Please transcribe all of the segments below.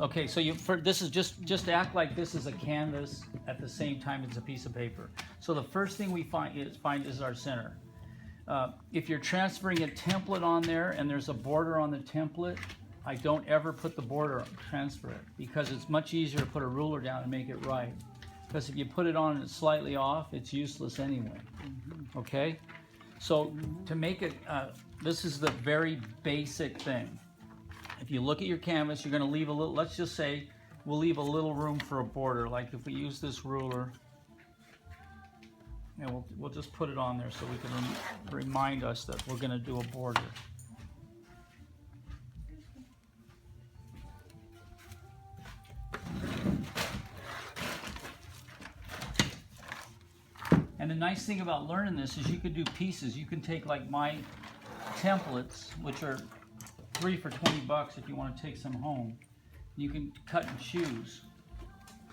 Okay, so this is just act like this is a canvas at the same time as a piece of paper. So the first thing we find is our center. If you're transferring a template on there and there's a border on the template, I don't ever put the border, transfer it, because it's much easier to put a ruler down and make it right. Because if you put it on and it's slightly off, it's useless anyway. Okay? So to make it, this is the very basic thing. If you look at your canvas, you're going to leave a little, let's just say we'll leave a little room for a border. Like if we use this ruler, and we'll just put it on there so we can remind us that we're going to do a border. And the nice thing about learning this is you could do pieces. You can take like my templates, which are 3 for $20 if you want to take some home. You can cut and choose.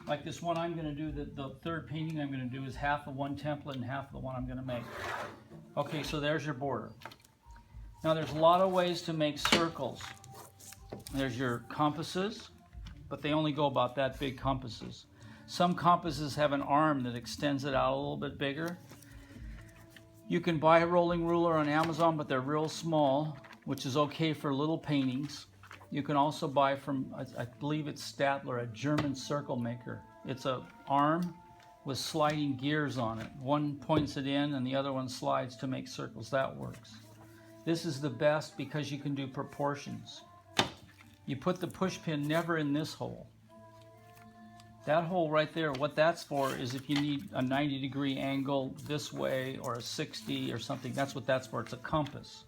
Like this one I'm going to do, the third painting I'm going to do is half of one template and half of the one I'm going to make. Okay, so there's your border. Now there's a lot of ways to make circles. There's your compasses, but they only go about that big, compasses. Some compasses have an arm that extends it out a little bit bigger. You can buy a rolling ruler on Amazon, but they're real small, which is okay for little paintings. You can also buy from, I believe it's Statler, a German circle maker. It's an arm with sliding gears on it. One points it in and the other one slides to make circles. That works. This is the best because you can do proportions. You put the push pin never in this hole. That hole right there, what that's for is if you need a 90-degree angle this way or a 60 or something, that's what that's for. It's a compass.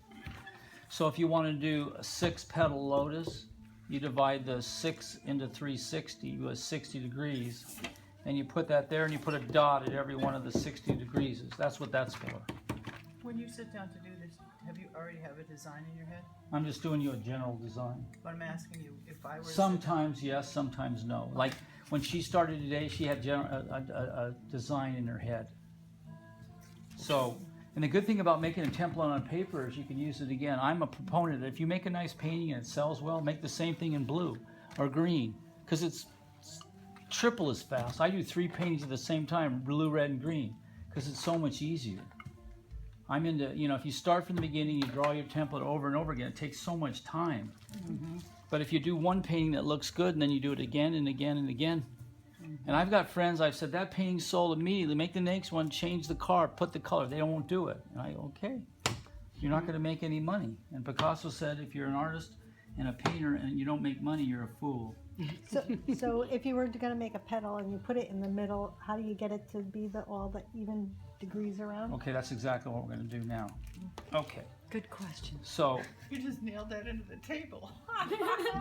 So if you want to do a 6-petal lotus, you divide the 6 into 360 with 60 degrees, and you put that there and you put a dot at every one of the 60 degrees. That's what that's for. When you sit down to do this, have you already have a design in your head? I'm just doing you a general design. But I'm asking you, if I were Sometimes yes, sometimes no. Like when she started today, she had a design in her head. So, and the good thing about making a template on paper is you can use it again. I'm a proponent that if you make a nice painting and it sells well, make the same thing in blue or green, because it's triple as fast. I do 3 paintings at the same time, blue, red, and green, because it's so much easier. I'm into, if you start from the beginning, you draw your template over and over again, it takes so much time. Mm-hmm. But if you do one painting that looks good and then you do it again and again and again, and I've got friends, I've said, that painting sold immediately, make the next one, change the car, put the color. They won't do it. And I, okay, you're not going to make any money. And Picasso said, if you're an artist and a painter and you don't make money, you're a fool. So if you were going to make a petal and you put it in the middle, how do you get it to be all the even degrees around? Okay, that's exactly what we're going to do now. Okay. Good question. So. You just nailed that into the table.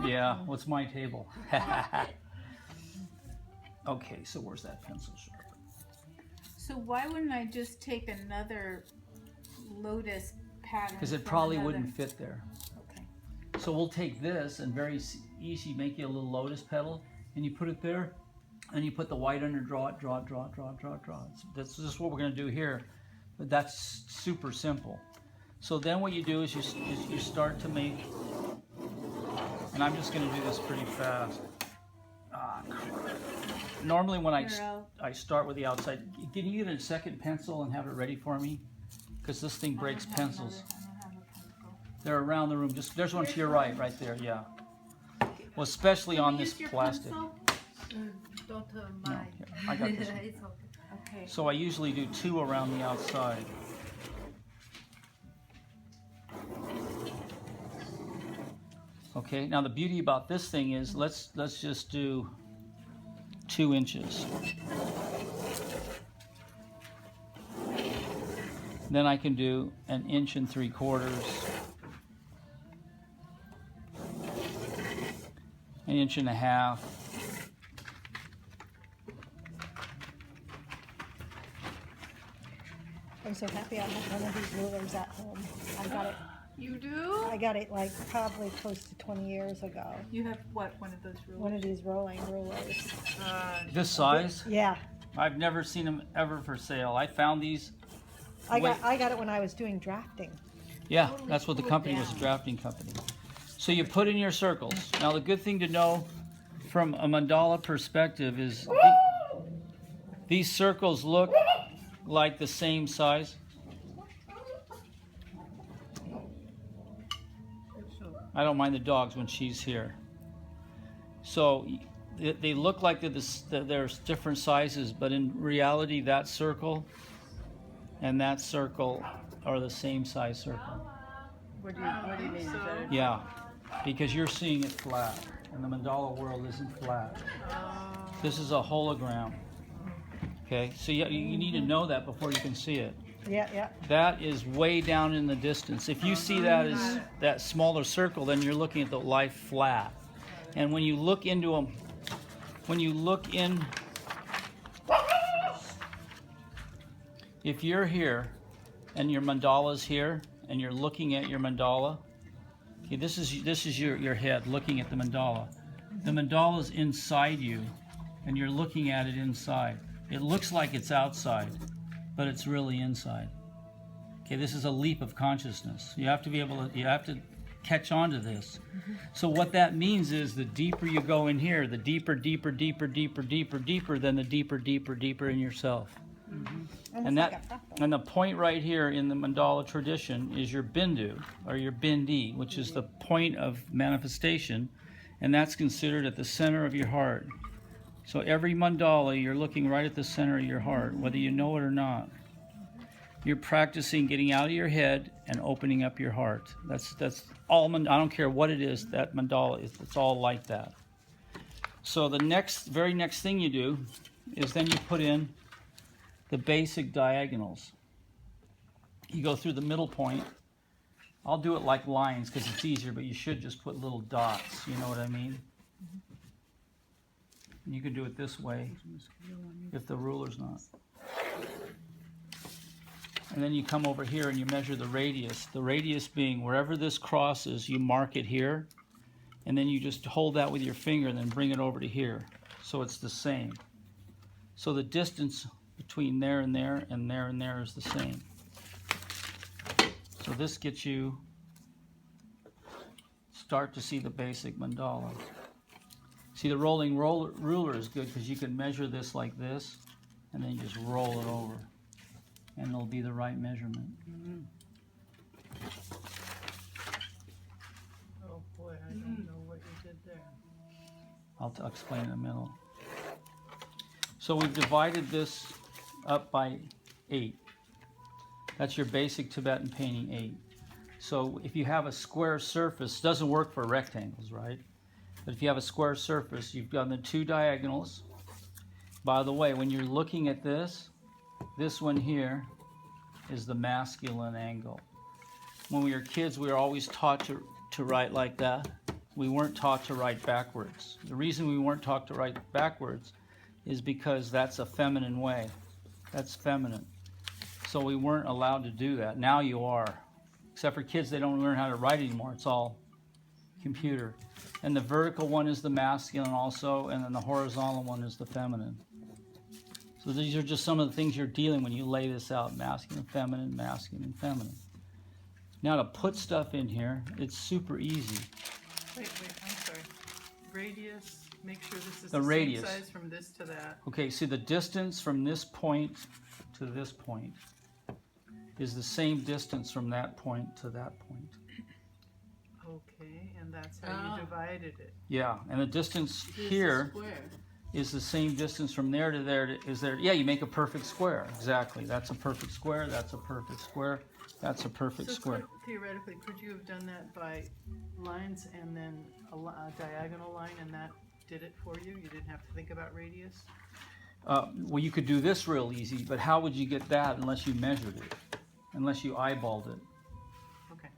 Yeah, what's my table? Okay, so where's that pencil sharpener? So why wouldn't I just take another lotus pattern? Because it probably wouldn't fit there. Okay. So we'll take this and very easy make you a little lotus petal, and you put it there, and you put the white under, draw it, draw it, draw it, draw it, draw it, draw it. That's just what we're going to do here, but that's super simple. So then what you do is you start to make, and I'm just going to do this pretty fast. Normally when I start with the outside, can you get a second pencil and have it ready for me? Because this thing breaks pencils. I don't have a pencil. They're around the room. There's one to your right there, yeah. Well, especially on this plastic. Don't No, mind. here, I got this one. It's okay. So I usually do 2 around the outside. Okay, now the beauty about this thing is let's just do 2 inches. Then I can do 1 3/4 inches, 1.5 inches. I'm so happy I have one of these rulers at home. I got it. You do? I got it like probably close to 20 years ago. You have what? One of those rulers? One of these rolling rulers. This size? Yeah. I've never seen them ever for sale. I found these. I got it when I was doing drafting. Yeah, that's what the company was, a drafting company. So you put in your circles. Now the good thing to know from a mandala perspective is these circles look like the same size. I don't mind the dogs when she's here. So they look like there's different sizes, but in reality that circle and that circle are the same size circle. What do you mean? Is that Yeah, because you're seeing it flat, and the mandala world isn't flat. This is a hologram. Okay, so you need to know that before you can see it. Yeah, yeah. That is way down in the distance. If you see that as that smaller circle, then you're looking at the life flat. And when you look into them, if you're here and your mandala's here and you're looking at your mandala, okay, this is your head looking at the mandala. The mandala's inside you and you're looking at it inside. It looks like it's outside, but it's really inside. Okay, this is a leap of consciousness. You have to catch on to this. So what that means is the deeper you go in here, the deeper, then the deeper in yourself. And the point right here in the mandala tradition is your bindu, or your bindi, which is the point of manifestation, and that's considered at the center of your heart. So every mandala, you're looking right at the center of your heart, whether you know it or not. You're practicing getting out of your head and opening up your heart. That's all. I don't care what it is. That mandala it's all like that. So the very next thing you do is then you put in the basic diagonals. You go through the middle point. I'll do it like lines because it's easier, but you should just put little dots. You know what I mean? You can do it this way if the ruler's not. And then you come over here and you measure the radius. The radius being wherever this crosses, you mark it here. And then you just hold that with your finger and then bring it over to here. So it's the same. So the distance between there and there and there and there is the same. So this gets you start to see the basic mandala. See, the rolling ruler is good because you can measure this like this and then you just roll it over and it'll be the right measurement. Oh boy, I don't know what you did there. I'll explain in a minute. So we've divided this up by 8. That's your basic Tibetan painting 8. So if you have a square surface, doesn't work for rectangles, right? But if you have a square surface, you've done the 2 diagonals. By the way, when you're looking at this one here is the masculine angle. When we were kids, we were always taught to write like that. We weren't taught to write backwards. The reason we weren't taught to write backwards is because that's a feminine way. That's feminine. So we weren't allowed to do that. Now you are. Except for kids, they don't learn how to write anymore. It's all computer. And the vertical one is the masculine also, and then the horizontal one is the feminine. So these are just some of the things you're dealing when you lay this out: masculine, feminine, masculine, and feminine. Now to put stuff in here, it's super easy. Wait, I'm sorry. Radius, make sure this is The the radius. same size from this to that. Okay, see the distance from this point to this point is the same distance from that point to that point. Okay, and that's how you divided it. Yeah, and the distance here is the same distance from there to there is there. Yeah, you make a perfect square. Exactly. That's a perfect square. That's a perfect square. That's a perfect square. Theoretically, could you have done that by lines and then a diagonal line, and that did it for you? You didn't have to think about radius? Well, you could do this real easy, but how would you get that unless you measured it? Unless you eyeballed it? Okay.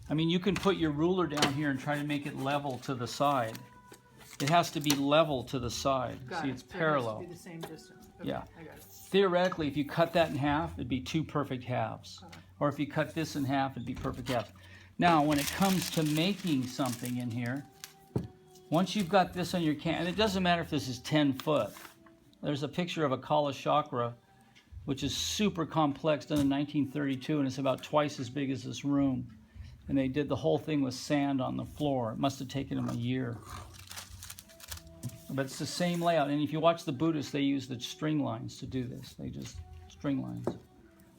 I mean, you can put your ruler down here and try to make it level to the side. It has to be level to the side. Got See, it. it's So parallel. It has to be the same distance. Okay, Yeah. I got it. Theoretically, if you cut that in half, it'd be 2 perfect halves. Or if you cut this in half, it'd be perfect halves. Now, when it comes to making something in here, once you've got this on your can, and it doesn't matter if this is 10 foot. There's a picture of a Kala chakra, which is super complex, done in 1932, and it's about twice as big as this room. And they did the whole thing with sand on the floor. It must have taken them a year. But it's the same layout. And if you watch the Buddhists, they use the string lines to do this. They just string lines.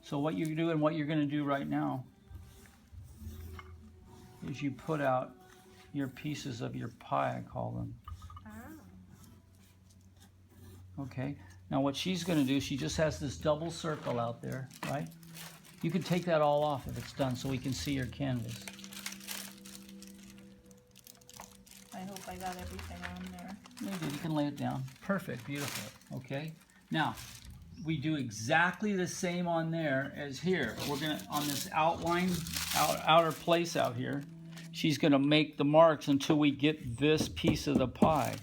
So what you do and what you're going to do right now is you put out your pieces of your pie, I call them. Okay. Now what she's going to do, she just has this double circle out there, right? You can take that all off if it's done so we can see your canvas. I hope I got everything on there. You can lay it down. Perfect, beautiful. Okay. Now, we do exactly the same on there as here. We're gonna, on this outline, outer place out here, she's gonna make the marks until we get this piece of the pie.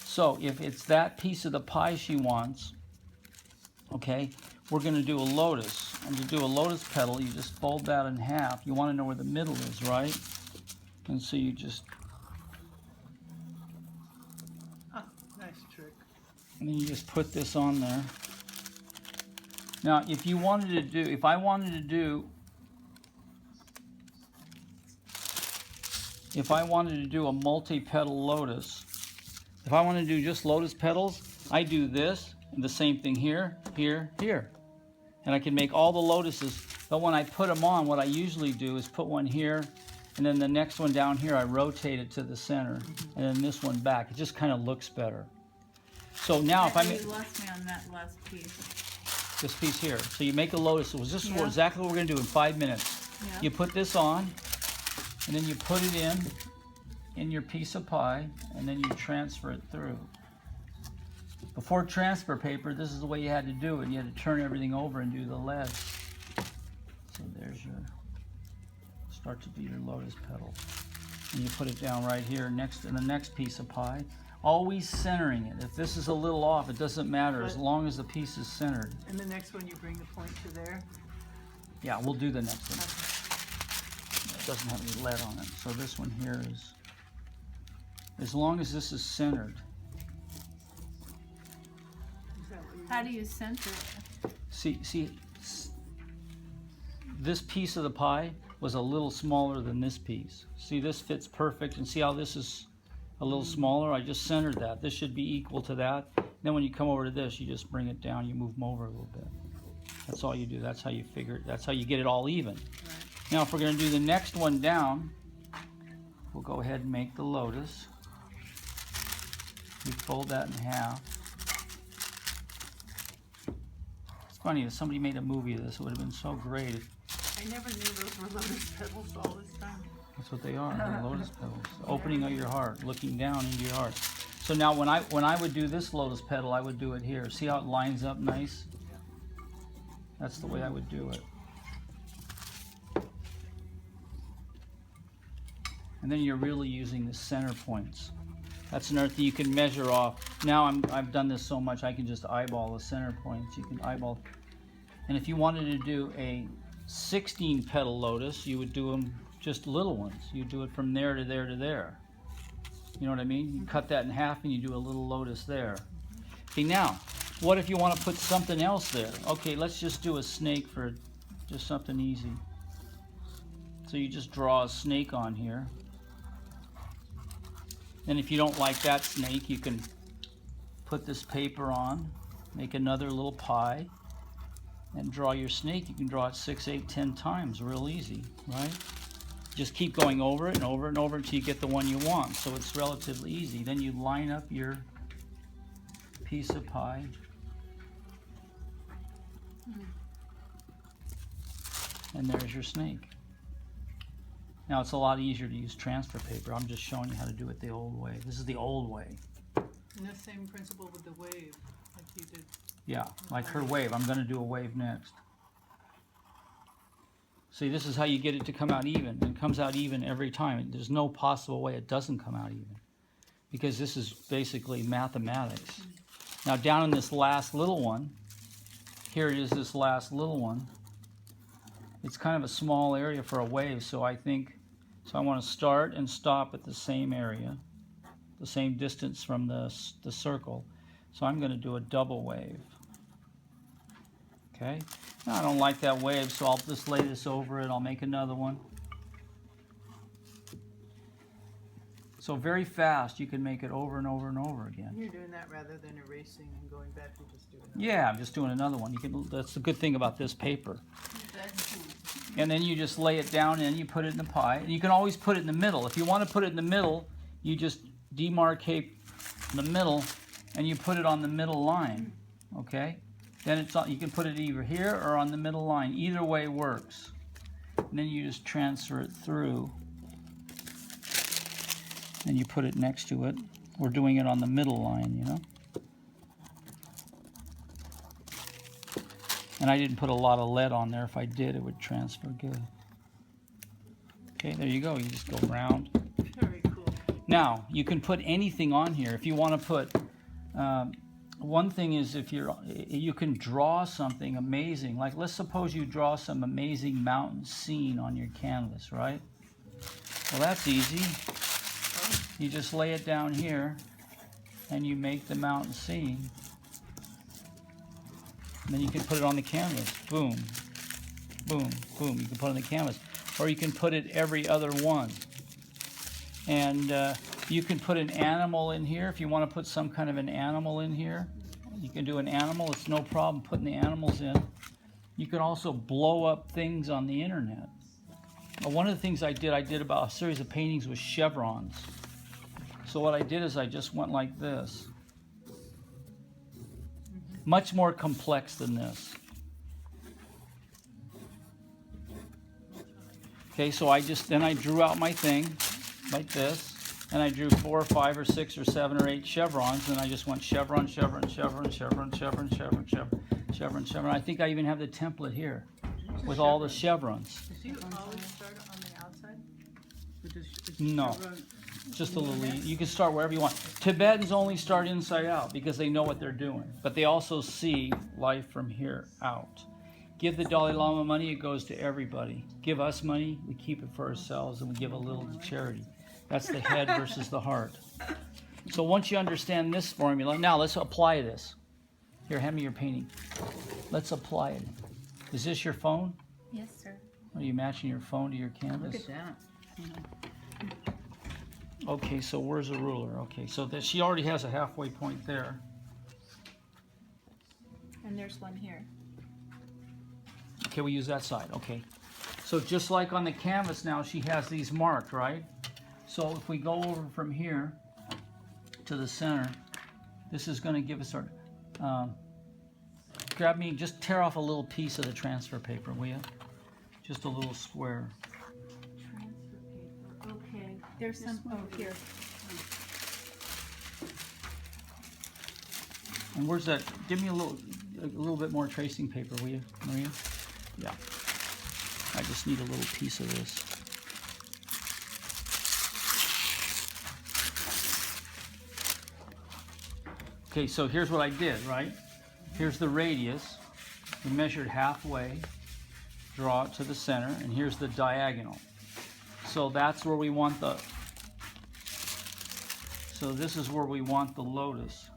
So if it's that piece of the pie she wants, okay, we're gonna do a lotus. And to do a lotus petal, you just fold that in half. You wanna know where the middle is, right? And so you just, Nice trick. and then you just put this on there. Now, if you wanted to do, if I wanted to do a multi-petal lotus, if I want to do just lotus petals, I do this, and the same thing here, here, here. And I can make all the lotuses, but when I put them on, what I usually do is put one here, and then the next one down here, I rotate it to the center, and then this one back. It just kind of looks better. So now if I make... You lost me on that last piece. This piece here. So you make a lotus. So this is exactly what we're going to do in 5 minutes. Yeah. You put this on, and then you put it in your piece of pie, and then you transfer it through. Before transfer paper, this is the way you had to do it. You had to turn everything over and do the lead. So there's your, start to do your lotus petal. And you put it down right here next in the next piece of pie. Always centering it. If this is a little off, it doesn't matter as long as the piece is centered. And the next one you bring the point to there? Yeah, we'll do the next one. Okay. It doesn't have any lead on it. So this one here is, as long as this is centered. Is that what you How do you center it? See, this piece of the pie was a little smaller than this piece. See, this fits perfect, and see how this is a little smaller? I just centered that. This should be equal to that. Then when you come over to this, you just bring it down, you move them over a little bit. That's all you do. That's how you figure it. That's how you get it all even. Right. Now if we're going to do the next one down, we'll go ahead and make the lotus. We fold that in half. It's funny, if somebody made a movie of this, it would have been so great. I never knew those were lotus petals all this time. That's what they are, they're lotus petals. The opening of your heart, looking down into your heart. So now when I would do this lotus petal, I would do it here. See how it lines up nice? That's the way I would do it. And then you're really using the center points. That's another thing you can measure off. Now I've done this so much, I can just eyeball the center points. You can eyeball. And if you wanted to do a 16 petal lotus, you would do them just little ones. You do it from there to there to there. You know what I mean? You cut that in half and you do a little lotus there. Okay, now, what if you want to put something else there? Okay, let's just do a snake for just something easy. So you just draw a snake on here. And if you don't like that snake, you can put this paper on, make another little pie, and draw your snake. You can draw it 6, 8, 10 times, real easy, right? Just keep going over it and over and over until you get the one you want. So it's relatively easy. Then you line up your piece of pie. And there's your snake. Now it's a lot easier to use transfer paper. I'm just showing you how to do it the old way. This is the old way. And the same principle with the wave, like you did. Yeah, like her wave. I'm going to do a wave next. See, this is how you get it to come out even. It comes out even every time. There's no possible way it doesn't come out even, because this is basically mathematics. Now down in this last little one, here it is, this last little one. It's kind of a small area for a wave, so I want to start and stop at the same area, the same distance from the circle. So I'm going to do a double wave. Okay, now I don't like that wave, so I'll just lay this over it. I'll make another one. So very fast, you can make it over and over and over again. You're doing that rather than erasing and going back and just doing it. Yeah, I'm just doing another one. You can. That's the good thing about this paper. And then you just lay it down and you put it in the pie. And you can always put it in the middle. If you want to put it in the middle, you just demarcate the middle and you put it on the middle line. Okay? Then it's on, you can put it either here or on the middle line. Either way works. And then you just transfer it through. And you put it next to it. We're doing it on the middle line, you know? And I didn't put a lot of lead on there. If I did, it would transfer good. Okay, there you go. You just go round. Very cool. Now, you can put anything on here. If you want to put, one thing is if you can draw something amazing. Like let's suppose you draw some amazing mountain scene on your canvas, right? Well, that's easy. You just lay it down here and you make the mountain scene. And then you can put it on the canvas. Boom, boom, boom. You can put it on the canvas. Or you can put it every other one. And you can put an animal in here. If you want to put some kind of an animal in here, you can do an animal. It's no problem putting the animals in. You can also blow up things on the internet. One of the things I did about a series of paintings with chevrons. So what I did is I just went like this. Much more complex than this. Okay, so then I drew out my thing like this, and I drew 4 or 5 or 6 or 7 or 8 chevrons, and I just went chevron, chevron, chevron, chevron, chevron, chevron, chevron, chevron, chevron. I think I even have the template here with all the chevrons. Do you always start on the outside? No. Just a little, you can start wherever you want. Tibetans only start inside out because they know what they're doing. But they also see life from here out. Give the Dalai Lama money, it goes to everybody. Give us money, we keep it for ourselves and we give a little to charity. That's the head versus the heart. So once you understand this formula, now let's apply this. Here, hand me your painting. Let's apply it. Is this your phone? Yes, sir. Are you matching your phone to your canvas? Look at that. Okay, so where's the ruler? Okay, so that she already has a halfway point there. And there's one here. Okay, we use that side. Okay. So just like on the canvas now, she has these marked, right? So if we go over from here to the center, this is going to give us our... grab me, just tear off a little piece of the transfer paper, will you? Just a little square. Okay, there's some, oh, here. And where's that? Give me a little bit more tracing paper, will you, Maria? Yeah. I just need a little piece of this. Okay, so here's what I did, right? Here's the radius. We measured halfway, draw it to the center, and here's the diagonal. So that's where we want the, so this is where we want the lotus.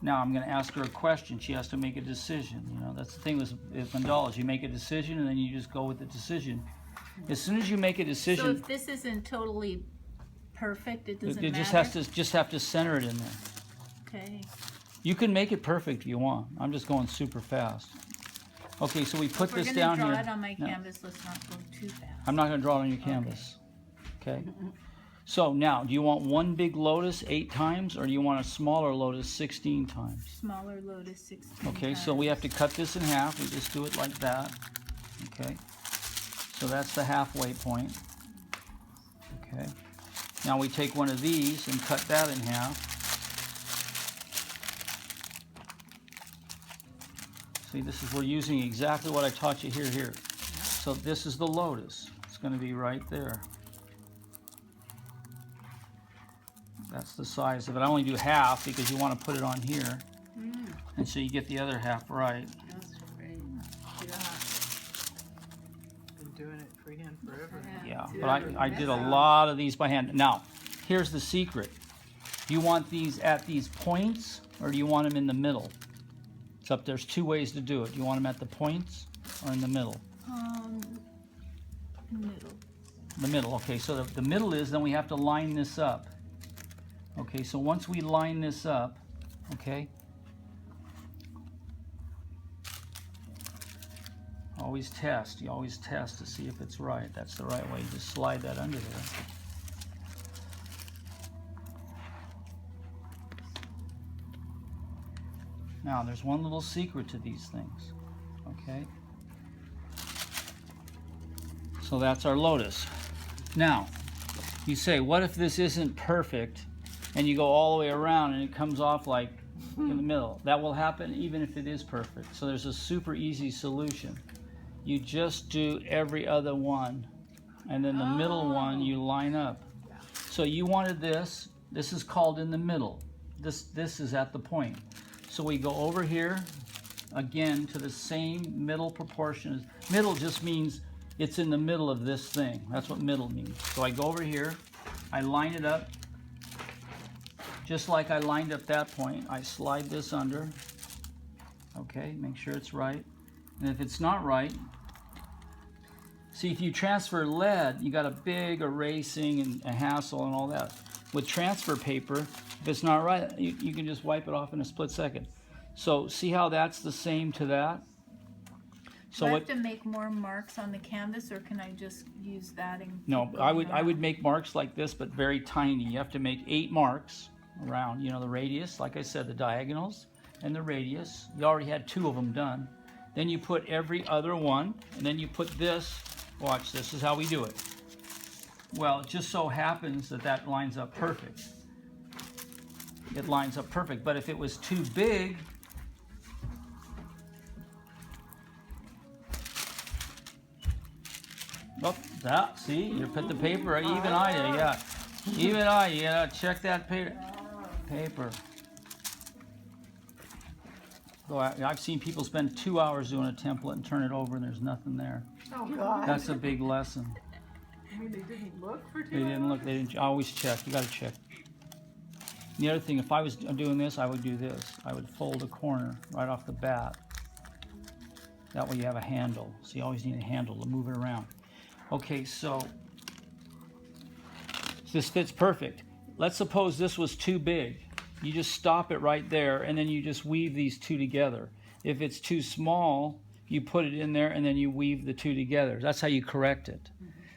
Now I'm going to ask her a question. She has to make a decision. You know, that's the thing with mandalas. You make a decision and then you just go with the decision. As soon as you make a decision, So if this isn't totally perfect, it doesn't it matter? just have to center it in there. Okay. You can make it perfect if you want. I'm just going super fast. Okay, so we put this down If we're here. going to draw it on my No, canvas, let's not go too fast. I'm not going to draw it on your canvas. Okay. So now, do you want one big lotus 8 times, or do you want a smaller lotus 16 times? Smaller lotus 16 Okay, so we have to cut this in half. We just do it like that. Okay. So that's the halfway point. Okay. Now we take one of these and cut that in half. See, this is, we're using exactly what I taught you here. So this is the lotus. It's going to be right there. That's the size of it. I only do half because you want to put it on here. And so you get the other half right. That's great. Yeah. Been doing it freehand forever. Yeah, but I did a lot of these by hand. Now, here's the secret. Do you want these at these points or do you want them in the middle? It's up, there's 2 ways to do it. Do you want them at the points or in the middle? Middle. The middle. Okay, so the middle is, then we have to line this up. Okay, so once we line this up, okay, always test. You always test to see if it's right. That's the right way. You just slide that under there. Now, there's one little secret to these things. Okay? So that's our lotus. Now, you say, what if this isn't perfect and you go all the way around and it comes off like in the middle? That will happen even if it is perfect. So there's a super easy solution. You just do every other one, and then the middle one you line up. So you wanted this. This is called in the middle. This is at the point. So we go over here again to the same middle proportion. Middle just means it's in the middle of this thing. That's what middle means. So I go over here, I line it up just like I lined up that point. I slide this under. Okay, make sure it's right. And if it's not right, see, if you transfer lead, you got a big erasing and a hassle and all that. With transfer paper, if it's not right, you can just wipe it off in a split second. So see how that's the same to that? So Do I have to make more marks on the canvas, or can I just use that and no, keep I going would around? make marks like this, but very tiny. You have to make 8 marks around, you know, the radius, like I said, the diagonals and the radius. You already had 2 of them done. Then you put every other one, and then you put this. Watch, this is how we do it. Well, it just so happens that that lines up perfect. It lines up perfect, but if it was too big, oh, that, see, you put the paper, even I did, yeah. Even I, you gotta check that paper. So I've seen people spend 2 hours doing a template and turn it over and there's nothing there. Oh, God. That's a big lesson. I mean, they didn't look for 2 They didn't look, they didn't, always check, you gotta check. The other thing, if I was doing this, I would do this. I would fold a corner right off the bat. That way you have a handle. So you always need a handle to move it around. Okay, so this fits perfect. Let's suppose this was too big. You just stop it right there, and then you just weave these 2 together. If it's too small, you put it in there, and then you weave the 2 together. That's how you correct it.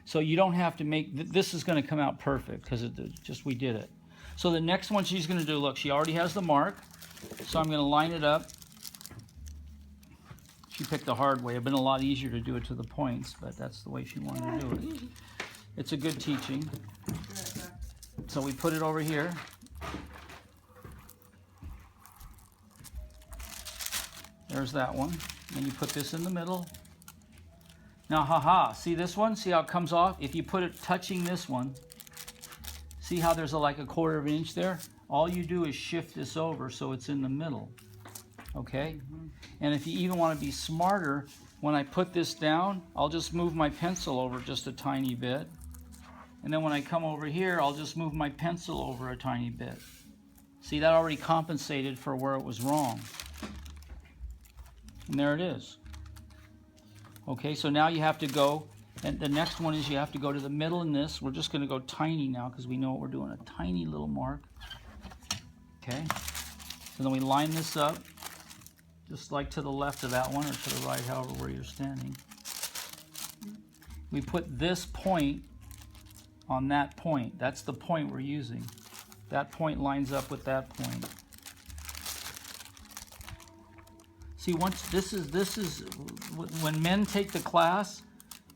So you don't have to make, this is going to come out perfect, because we did it. So the next one she's going to do, look, she already has the mark, so I'm going to line it up. She picked the hard way. It'd been a lot easier to do it to the points, but that's the way she wanted to do it. It's a good teaching. So we put it over here. There's that one. And you put this in the middle. Now, haha, see this one? See how it comes off? If you put it touching this one, see how there's like a 1/4 of an inch there? All you do is shift this over so it's in the middle. Okay? And if you even want to be smarter, when I put this down, I'll just move my pencil over just a tiny bit. And then when I come over here, I'll just move my pencil over a tiny bit. See, that already compensated for where it was wrong. And there it is. Okay, so now you have to go, and the next one is you have to go to the middle in this. We're just going to go tiny now because we know what we're doing, a tiny little mark. Okay, so then we line this up, just like to the left of that one or to the right, however, where you're standing. We put this point on that point. That's the point we're using. That point lines up with that point. See, once this is when men take the class,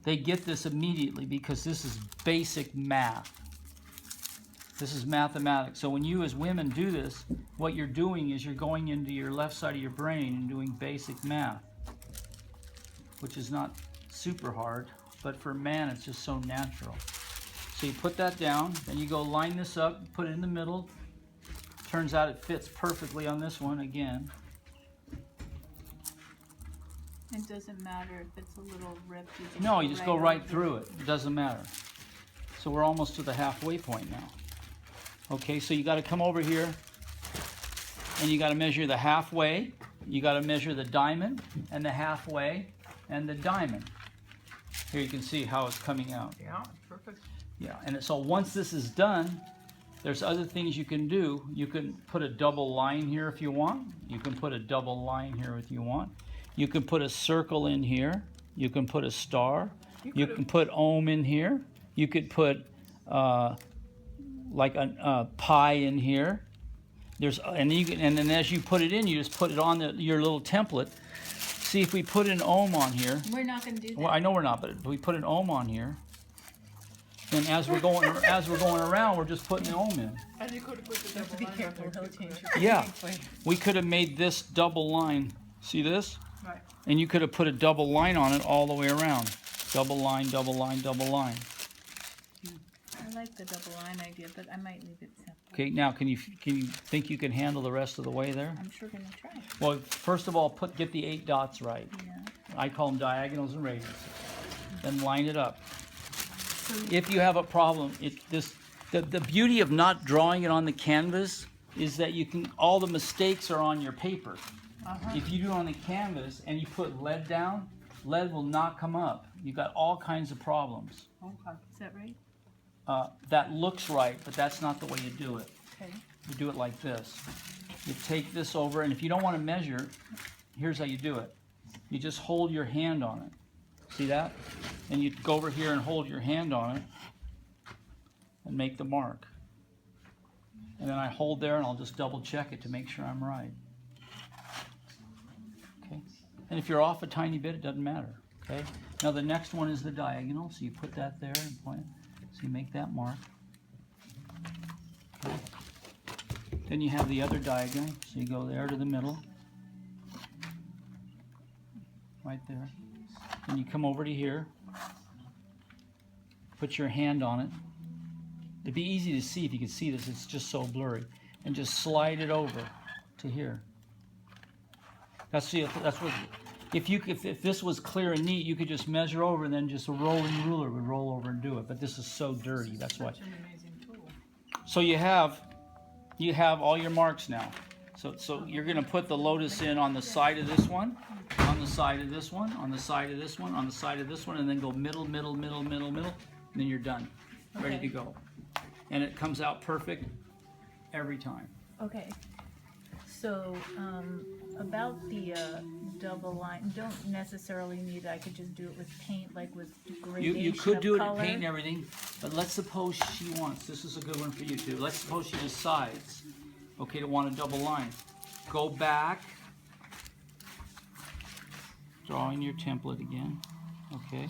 they get this immediately because this is basic math. This is mathematics. So when you as women do this, what you're doing is you're going into your left side of your brain and doing basic math, which is not super hard, but for man it's just so natural. So you put that down, then you go line this up, put it in the middle. Turns out it fits perfectly on this one again. It doesn't matter if it's a little ripped. No, you just go right over through it. It doesn't matter. So we're almost to the halfway point now. Okay, so you got to come over here and you got to measure the halfway. You got to measure the diamond and the halfway and the diamond. Here you can see how it's coming out. Yeah, perfect. perfect. Yeah, and so once this is done, there's other things you can do. You can put a double line here if you want. You can put a double line here if you want. You can put a circle in here. You can put a star. You can put Om in here. You could put like a pie in here. And then as you put it in, you just put it on your little template. See, if we put an Om on here. We're not going to do that. Well, I know we're not, but if we put an Om on here, then as we're going around, we're just putting the Om in. And you could have put the double Be line careful, on there he'll too, change correct? your Yeah, mind. we could have made this double line. See this? Right. And you could have put a double line on it all the way around. Double line, double line, double line. I like the double line idea, but I might leave it simple. Okay, now can you think you can handle the rest of the way there? I'm sure going to try. Well, first of all, get the 8 dots right. Yeah. I call them diagonals and radiuses. Then line it up. So If you have a problem, the beauty of not drawing it on the canvas is that all the mistakes are on your paper. If you do it on the canvas and you put lead down, lead will not come up. You've got all kinds of problems. is that right? That looks right, but that's not the way you do it. Okay. You do it like this. You take this over, and if you don't want to measure, here's how you do it. You just hold your hand on it. See that? And you go over here and hold your hand on it and make the mark. And then I hold there and I'll just double check it to make sure I'm right. Okay? And if you're off a tiny bit, it doesn't matter. Okay? Now the next one is the diagonal, so you put that there and point. So you make that mark. Okay. Then you have the other diagonal, so you go there to the middle. Right there. Then you come over to here. Put your hand on it. It'd be easy to see if you could see this, it's just so blurry. And just slide it over to here. That's what, if this was clear and neat, you could just measure over and then just a rolling ruler would roll over and do it. But this is so dirty, that's why. Such an amazing tool. So you have all your marks now. So you're going to put the lotus in on the side of this one, on the side of this one, on the side of this one, on the side of this one, and then go middle, middle, middle, middle, middle, and then you're done, ready to go. And it comes out perfect every time. Okay. So, about the double line, don't necessarily need, I could just do it with paint, like with gradation You could do it in color. paint and everything, but let's suppose she wants, this is a good one for you too, let's suppose she decides, okay, to want a double line. Go back, draw in your template again, okay,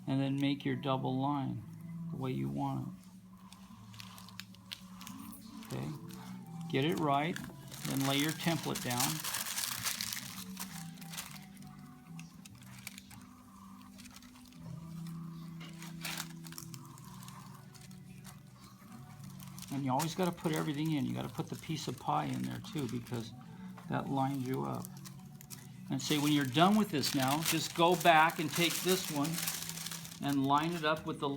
and then make your double line the way you want it. Okay, get it right, then lay your template down. And you always got to put everything in. You got to put the piece of pie in there too, because that lines you up. And say when you're done with this now, just go back and take this one and line it up with the,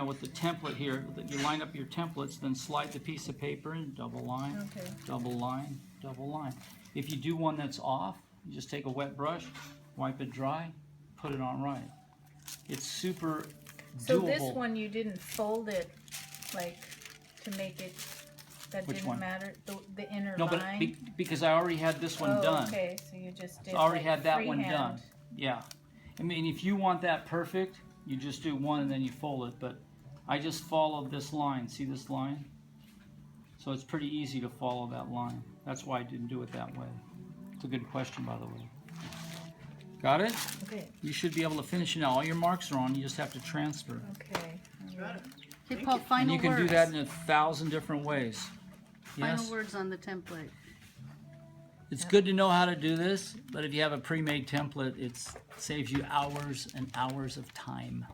with the template here. You line up your templates, then slide the piece of paper in, double line, Okay. double line, double line. If you do one that's off, you just take a wet brush, wipe it dry, put it on right. It's super So doable. this one, you didn't fold it, like, to make it, that Which didn't one? matter, the inner No, but line? because I already had this one done. Okay, so you just did So I already like had that one freehand. done. Yeah. I mean, if you want that perfect, you just do one and then you fold it. But I just followed this line. See this line? So it's pretty easy to follow that line. That's why I didn't do it that way. It's a good question, by the way. Got it? Okay, You should be able to finish it now. All your marks are on. You just have to transfer. okay. Got it. Okay, Paul, And final you can words. do that in 1,000 different ways. Final Yes? words on the template. It's good to know how to do this, but if you have a pre-made template, it saves you hours and hours of time.